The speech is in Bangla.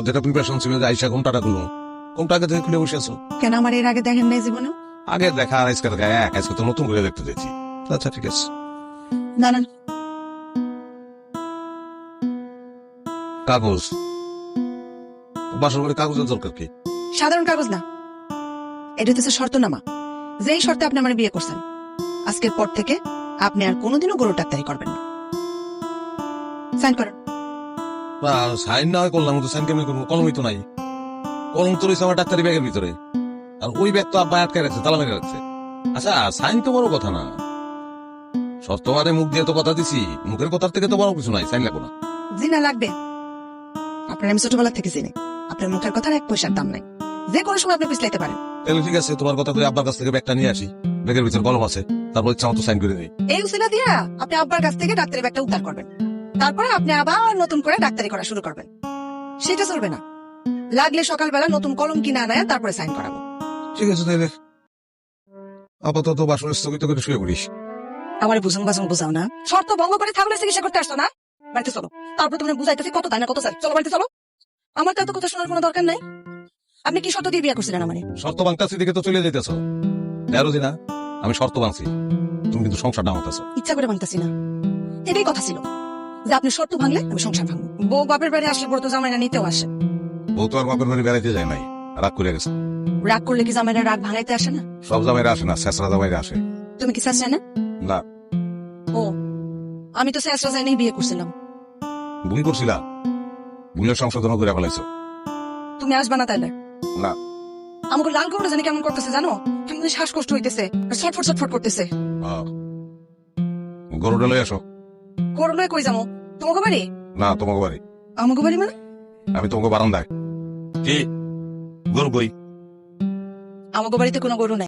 যেটা প্রিপারেশন ছিল যে আইসা ঘন্টাটা খুলো ঘন্টা আগে থেকে খুলে বসে আছো। কেন আমার এর আগে দেখেন নাই জীবনে? আগে দেখা আর আজকে দেখা এক, আজকে তো নতুন করে দেখতে চাইছি। আচ্ছা ঠিক আছে। দাঁড়ান, কাগজ বাসর করে কাগজের দরকার কি? সাধারণ কাগজ না, এটা হচ্ছে শর্তনামা। যেই শর্তে আপনি আমার বিয়ে করছেন, আজকের পর থেকে আপনি আর কোনোদিনও গরু ডাক্তারি করবেন না। সাইন করেন। সাইন না হয় করলাম, তো সাইন কেমনি করবো? কলমই তো নাই। কলম তো রয়েছে আমার ডাক্তারি ব্যাগের ভিতরে, আর ওই ব্যাগ তো আব্বা আটকে রাখছে, তালা মেরে রাখছে। আচ্ছা সাইন তো বড় কথা না, সত্যবাদে মুখ দিয়ে তো কথা দিছি, মুখের কথার থেকে তো বড় কিছু নাই, সাইন লাগবো না। জি না, লাগবে। আপনার আমি ছোটবেলা থেকে চিনি, আপনার মুখের কথার এক পয়সার দাম নাই। যে কোনো সময় আপনি পিছলাইতে পারেন। তাহলে ঠিক আছে, তোমার কথা করে আব্বার কাছ থেকে ব্যাগটা নিয়ে আসি, ব্যাগের ভিতরে কলম আছে, তারপর ইচ্ছা মতো সাইন করে দিই। এই উসিলা দিয়া আপনি আব্বার কাছ থেকে ডাক্তারি ব্যাগটা উদ্ধার করবেন, তারপরে আপনি আবার নতুন করে ডাক্তারি করা শুরু করবেন। সেটা চলবে না। লাগলে সকালবেলা নতুন কলম কিনে আনায় তারপরে সাইন করাবো। ঠিক আছে তাহলে আপাতত বাসন স্থগিত করে শুয়ে পড়িস। আমার বুঝুন বাজুন বুঝাও না, শর্ত ভঙ্গ করে থাকলে চিকিৎসা করতে আসতো না। বাড়িতে চলো, তারপর তুমি বুঝাইতেছি কত তাই না কত চাই। চলো বাড়িতে চলো, আমার তো এত কথা শোনার কোনো দরকার নাই। আপনি কি শর্ত দিয়ে বিয়ে করছিলেন আমারে? শর্ত ভাঙতাছি দিকে তো চলে যেতেছ। তেরো দিনা আমি শর্ত ভাঙছি, তুমি কিন্তু সংসারটা ভাঙতেছ। ইচ্ছা করে ভাঙতেছি না, এটাই কথা ছিল যে আপনি শর্ত ভাঙলে আমি সংসার ভাঙবো। বউ বাপের বাড়ি আসলে পরে তো জামাইরা নিতেও আসে। বউ তো আর বাপের বাড়ি বেড়াইতে যায় নাই, রাগ করে গেছে। রাগ করলে কি জামাইরা রাগ ভাঙাইতে আসে না? সব জামাইরা আসে না, শেষরা জামাইরা আসে। তুমি কি চাচ্ছ না? না, ও, আমি তো শেষরা যাই বিয়ে করছিলাম। ভুল করছিলা, ভুলের সংশোধন করে ফেলাইছো। তুমি আসবা না তাইলে? না, আমাকে লাল করে জানি কেমন করতেছে জানো, কেমন জানি শ্বাসকষ্ট হইতেছে আর ছটফট ছটফট করতেছে। গরুটা লই আসো। করলে কই যাবো? তোমাকে বাড়ি? না, তোমাকে বাড়ি। আমাকে বাড়ি মানে? আমি তোমাকে বারান্দায়। কি গরু কই? আমাকে বাড়িতে কোনো গরু নাই।